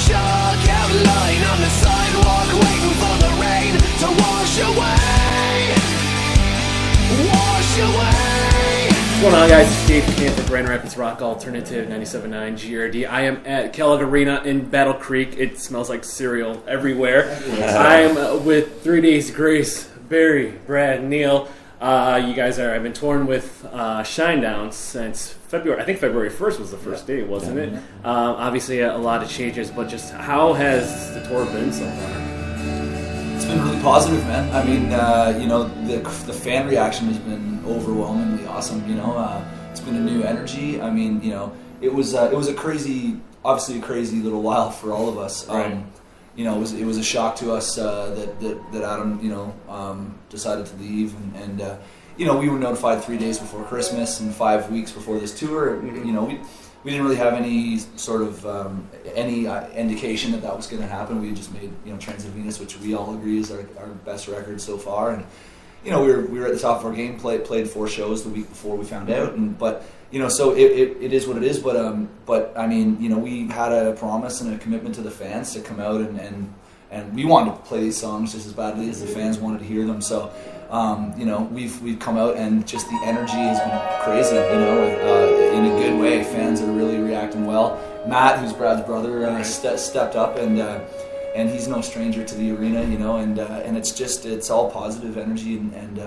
chalk outline on the sidewalk, waiting for the rain to wash away. Wash away. What's going on, guys? It's Dave Camp for Grand Rapids Rock Alternative 97.9 GRD. I am at Kellogg Arena in Battle Creek. It smells like cereal everywhere. I am with 3 Days Grace, Barry, Brad, Neil. You guys I've been touring with Shinedown since February. I think February 1st was the first day, wasn't it? Obviously, a lot of changes, but just how has the tour been so far? It's been really positive, man. I mean, the fan reaction has been overwhelmingly awesome. It's been a new energy. I mean, it was a crazy little while for all of us. Right. It was a shock to us that Adam, decided to leave, and we were notified 3 days before Christmas and 5 weeks before this tour. Mm-hmm. We didn't really have any sort of any indication that was going to happen. We just made Transit Venus, which we all agree is our best record so far, and we were at the top of our game. Played 4 shows the week before we found out, so it is what it is. But I mean, we had a promise and a commitment to the fans to come out and we wanted to play these songs just as badly as the fans wanted to hear them. So we've come out, and just the energy has been crazy. In a good way. Fans are really reacting well. Matt, who's Brad's brother, stepped up, and he's no stranger to the arena. And it's all positive energy, and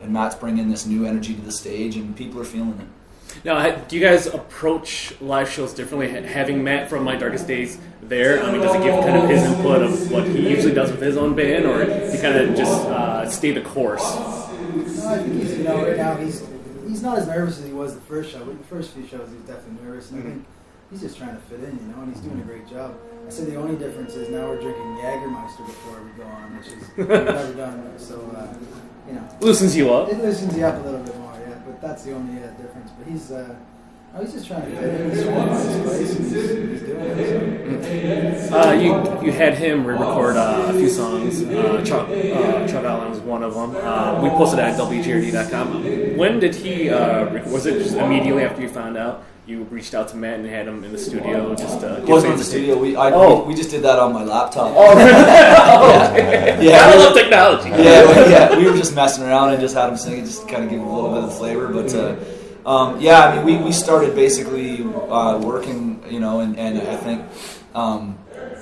Matt's bringing this new energy to the stage, and people are feeling it. Now, do you guys approach live shows differently? Having Matt from My Darkest Days there, does he give kind of his input of what he usually does with his own band, or he kind of just stay the course? No, I think he's, right now he's not as nervous as he was the first show. The first few shows he was definitely nervous, and I think he's just trying to fit in, and he's doing a great job. I said the only difference is now we're drinking Jägermeister before we go on, which is we've never done. So, loosens you up. It loosens you up a little bit more, yeah. But that's the only difference. But he's just trying to fit in. He's trying to find his place, and he's doing it. So. You had him re-record a few songs. Chuck Allen was one of them. We posted it at WGRD.com. When did he? Was it just immediately after you found out? You reached out to Matt and had him in the studio. It wasn't in the studio. We just did that on my laptop. Oh, yeah. I love technology. Yeah. We were just messing around and just had him sing it, just to kind of give him a little bit of flavor. But we started basically working, and I think,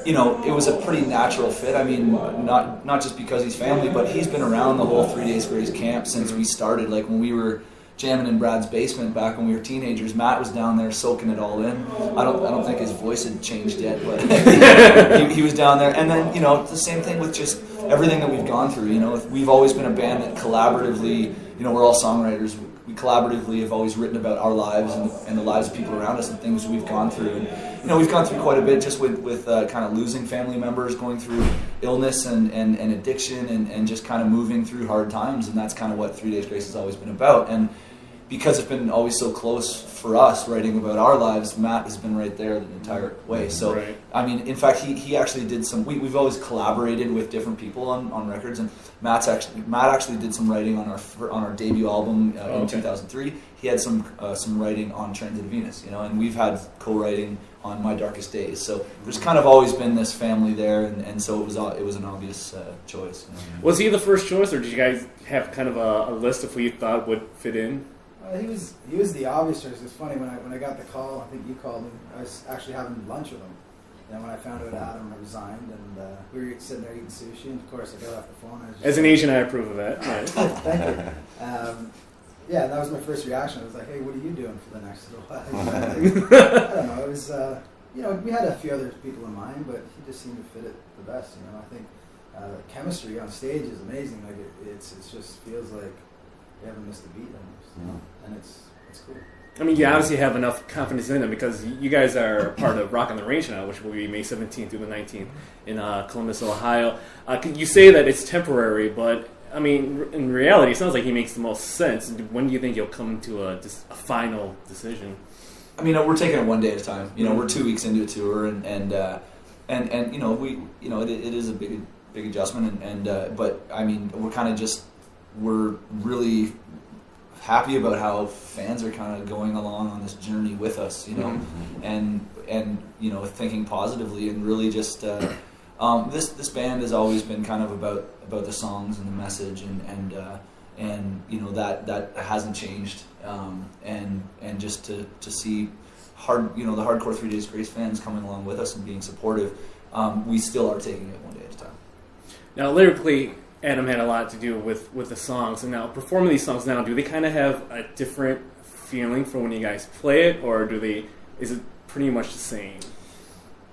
it was a pretty natural fit. I mean, not just because he's family, but he's been around the whole 3 Days Grace camp since we started. Like when we were jamming in Brad's basement back when we were teenagers, Matt was down there soaking it all in. I don't think his voice had changed yet, but he was down there. And then the same thing with just everything that we've gone through. We've always been a band that collaboratively, we're all songwriters. We collaboratively have always written about our lives and the lives of people around us and things we've gone through. And we've gone through quite a bit just with kind of losing family members, going through illness and addiction and just kind of moving through hard times. And that's kind of what 3 Days Grace has always been about. And because it's been always so close for us writing about our lives, Matt has been right there the entire way. So, right. I mean, in fact, he actually did some. We've always collaborated with different people on records, and Matt actually did some writing on our debut album in 2003. He had some writing on Transit Venus, and we've had co-writing on My Darkest Days. So there's kind of always been this family there, and so it was an obvious choice. Was he the first choice, or did you guys have kind of a list of who you thought would fit in? He was the obvious choice. It's funny, when I got the call, I think you called me, I was actually having lunch with him. And when I found out Adam resigned, and we were sitting there eating sushi, and of course I got off the phone. As an Asian, I approve of that. Right. Thank you. That was my first reaction. I was like, hey, what are you doing for the next little while? I don't know. It was, we had a few other people in mind, but he just seemed to fit it the best. I think chemistry on stage is amazing. Like it just feels like we haven't missed a beat almost, and it's cool. I mean, you obviously have enough confidence in them because you guys are part of Rock on the Range now, which will be May 17th through the 19th in Columbus, Ohio. You say that it's temporary, but I mean, in reality, it sounds like he makes the most sense. When do you think you'll come to a final decision? I mean, we're taking it one day at a time. We're 2 weeks into a tour, and it is a big adjustment, but I mean, we're really happy about how fans are kind of going along on this journey with us, you know, and you know, thinking positively and really just this band has always been kind of about the songs and the message and you know that hasn't changed, and just to see the hardcore 3 Days Grace fans coming along with us and being supportive, we still are taking it one day at a time. Now, lyrically, Adam had a lot to do with the songs, and now performing these songs now, do they kind of have a different feeling for when you guys play it, or is it pretty much the same?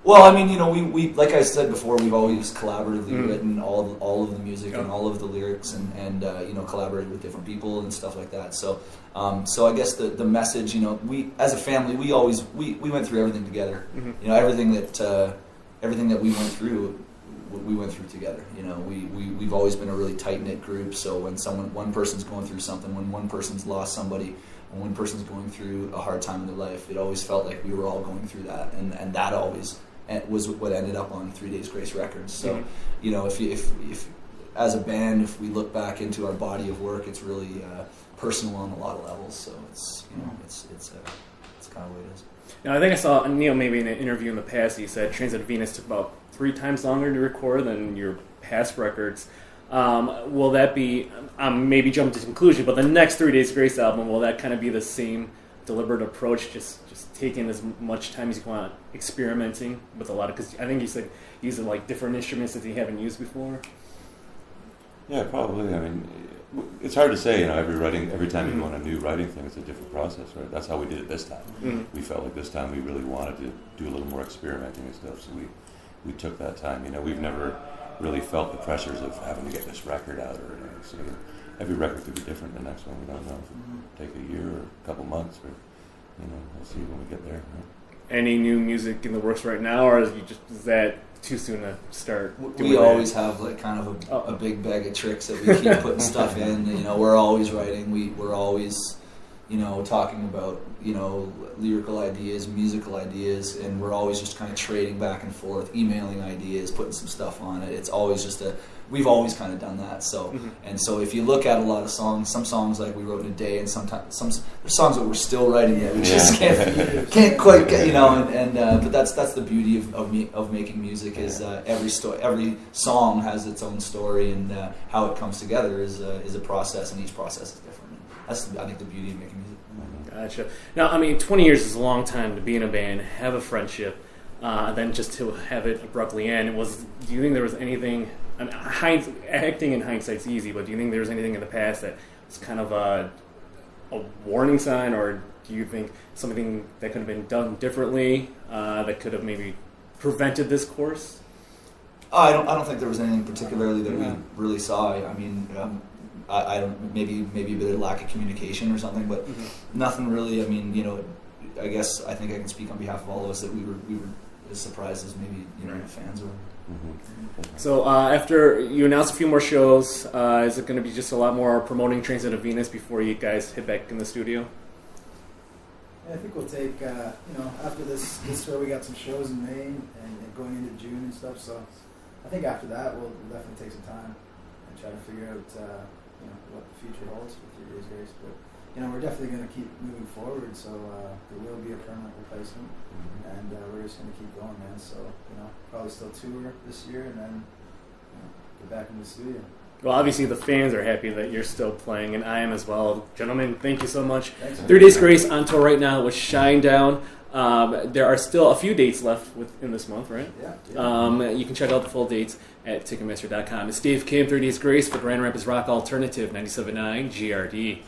Well, I mean, you know, we like I said before, we've always collaboratively written all of the music and all of the lyrics, and you know, collaborated with different people and stuff like that. So I guess the message, you know, we as a family, we went through everything together. You know, everything that we went through together. You know, we've always been a really tight knit group. So when one person's going through something, when one person's lost somebody, when one person's going through a hard time in their life, it always felt like we were all going through that, and that always was what ended up on 3 Days Grace Records. So, you know, if as a band, if we look back into our body of work, it's really personal on a lot of levels. So it's, you know, it's kind of what it is. Now, I think I saw Neil maybe in an interview in the past. He said Transit of Venus took about 3 times longer to record than your past records. Will that be, maybe jump to conclusion, but the next 3 Days Grace album, will that kind of be the same deliberate approach, just taking as much time as you want, experimenting with a lot of, because I think you said using like different instruments that you haven't used before? Yeah, probably. I mean, it's hard to say, you know, every time you go on a new writing thing, it's a different process, right? That's how we did it this time. We felt like this time we really wanted to do a little more experimenting and stuff, so we took that time. You know, we've never really felt the pressures of having to get this record out or anything. So every record could be different. The next one, we don't know. If it'll take a year or a couple months, or, you know, we'll see when we get there. Right? Any new music in the works right now, or is that too soon to start doing We that? always have like kind of a big bag of tricks that we keep putting stuff in. You know, we're always writing. We're always, you know, talking about, you know, lyrical ideas, musical ideas, and we're always just kind of trading back and forth, emailing ideas, putting some stuff on it. It's always just we've always kind of done that. So, and so if you look at a lot of songs, some songs like we wrote in a day, and sometimes there's songs that we're still writing yet. We just can't quite get, you know, but that's the beauty of making music is every song has its own story, and how it comes together is a process, and each process is different. That's, I think, the beauty of making music. Gotcha. Now, I mean, 20 years is a long time to be in a band, have a friendship, then just to have it abruptly end. Do you think there was anything, I mean, acting in hindsight's easy, but do you think there was anything in the past that was kind of a warning sign, or do you think something that could have been done differently that could have maybe prevented this course? I don't think there was anything particularly that we really saw. I mean, I don't, maybe a bit of lack of communication or something, but nothing really. I mean, you know, I guess I think I can speak on behalf of all of us that we were as surprised as maybe, you know, the fans were. So after you announce a few more shows, is it going to be just a lot more promoting Transit of Venus before you guys hit back in the studio? Yeah, I think we'll take, you know, after this tour, we got some shows in May and going into June and stuff. So I think after that, we'll definitely take some time and try to figure out, you know, what the future holds for 3 Days Grace. But, you know, we're definitely going to keep moving forward. So there will be a permanent replacement, and we're just going to keep going, man. So, you know, probably still tour this year, and then, you know, get back in the studio. Well, obviously the fans are happy that you're still playing, and I am as well. Gentlemen, thank you so much. Thanks, 3 Days Grace on tour right now with Shinedown. There are still a few dates left in this month, right? Yeah. You can check out the full dates at Ticketmaster.com. It's Dave Kim, 3 Days Grace for Grand Rapids Rock Alternative 97.9 GRD.